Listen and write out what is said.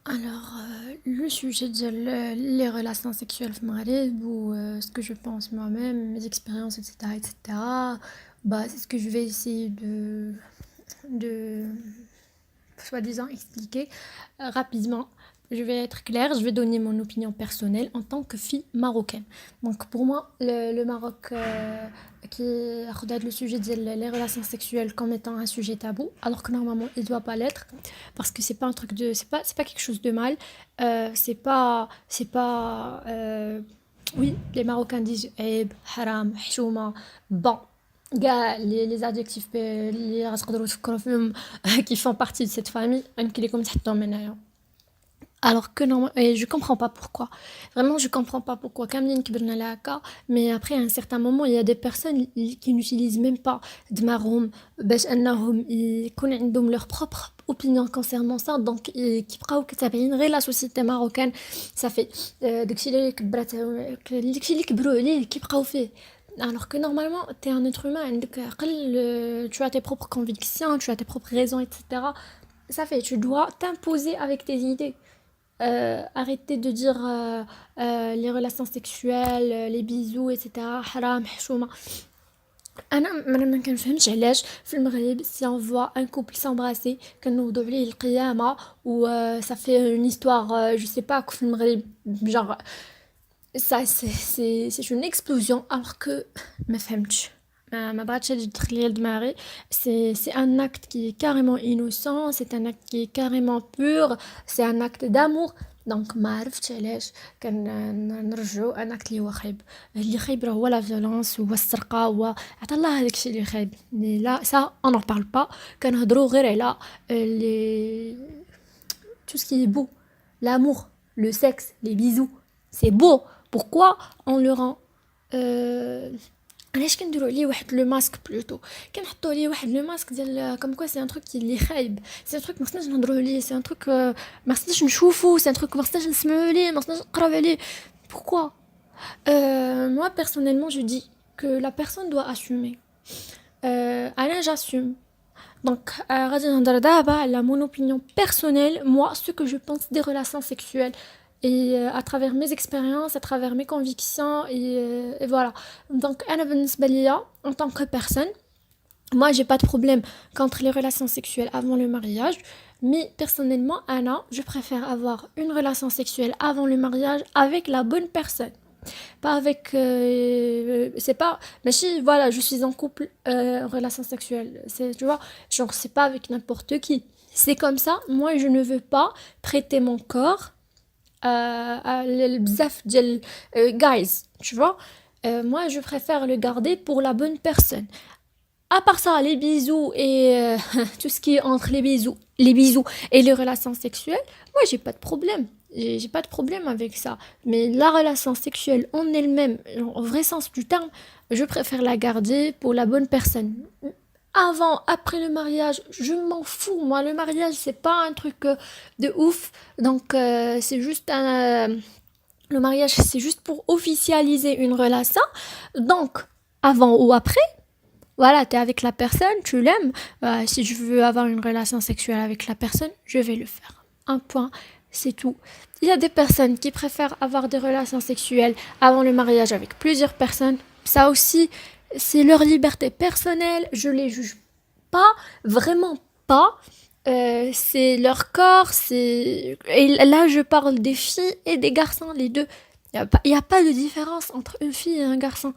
Alors, le sujet les relations sexuelles في المغرب ou ce que je pense moi-même, mes expériences, etc., etc., bah, c'est ce que je vais essayer de soi-disant expliquer rapidement. Je vais être claire, je vais donner mon opinion personnelle en tant que fille marocaine. Donc pour moi, le Maroc qui regarde le sujet des relations sexuelles comme étant un sujet tabou, alors que normalement il ne doit pas l'être, parce que c'est pas un truc de, c'est pas quelque chose de mal. Oui, les Marocains disent عيب, haram, حشومة, bon, gars, les adjectifs اللي غتقدروا تفكروا فيهم qui font partie de cette famille, يمكن لكم تحطوهم هنايا. Alors que non, et je comprends pas pourquoi. Vraiment, je comprends pas pourquoi. كاملين كبرنا لهكا, mais après à un certain moment, il y a des personnes qui n'utilisent même pas دماغهم باش انهم يكون عندهم leur propre opinion concernant ça. Donc كيبقاو كتابعين غير la société marocaine. Ça fait داكشي اللي كبرات داكشي اللي كبروا عليه كيبقاو فيه. Alors que normalement, tu es un être humain, عندك عقل, tu as tes propres convictions, tu as tes propres raisons, etc. Ça fait, tu dois t'imposer avec tes idées. Arrêtez de dire les relations sexuelles, les bisous, etc. حرام حشومة. انا ما كنفهمش علاش في المغرب si on voit un couple s'embrasser كنوضوا عليه القيامة و ça fait une histoire je sais pas في المغرب genre ça c'est une explosion alors que ما فهمتش ما بغاتش هاد تدخل دماغي c'est un acte qui est carrément innocent, c'est un acte qui est carrément pur, c'est un acte d'amour. دونك ما عرفتش علاش نرجعوا ان اكت اللي خايب راه هو لا فيولونس هو السرقه هو عطا الله هذاك الشيء اللي خايب لا سا اون بارل با كنهضروا غير على لي tout ce qui est beau, l'amour, le sexe, les bisous, c'est beau. Pourquoi on le rend علاش كنديروا عليه واحد لو ماسك بلوتو كنحطوا عليه واحد لو ماسك ديال كوم كوا سي ان تروك اللي خايب سي ان تروك ما خصناش نهضروا عليه سي ان تروك ما خصناش نشوفو سي ان تروك ما خصناش نسمعوا عليه ما خصناش نقراو عليه pourquoi moi personnellement je dis que la personne doit assumer انا j'assume donc غادي نهضر دابا على mon opinion personnelle moi ce que je pense des relations sexuelles et à travers mes expériences, à travers mes convictions et voilà. Donc أنا بالنسبة ليا en tant que personne, moi j'ai pas de problème contre les relations sexuelles avant le mariage, mais personnellement Anna, je préfère avoir une relation sexuelle avant le mariage avec la bonne personne. Pas avec c'est pas mais si voilà je suis en couple relation sexuelle c'est tu vois genre c'est pas avec n'importe qui c'est comme ça moi je ne veux pas prêter mon corps بزاف ديال guys tu vois moi je préfère le garder pour la bonne personne à part ça les bisous et tout ce qui est entre les bisous et les relations sexuelles moi j'ai pas de problème j'ai pas de problème avec ça mais la relation sexuelle en elle-même au vrai sens du terme je préfère la garder pour la bonne personne avant, après le mariage, je m'en fous. Moi, le mariage, c'est pas un truc de ouf. Donc, c'est juste le mariage, c'est juste pour officialiser une relation. Donc, avant ou après, voilà, t'es avec la personne, tu l'aimes. Si je veux avoir une relation sexuelle avec la personne, je vais le faire. Un point, c'est tout. Il y a des personnes qui préfèrent avoir des relations sexuelles avant le mariage avec plusieurs personnes. Ça aussi, c'est leur liberté personnelle. Je les juge pas, vraiment pas. C'est leur corps, c'est... Et là, je parle des filles et des garçons, les deux. Il y a pas de différence entre une fille et un garçon.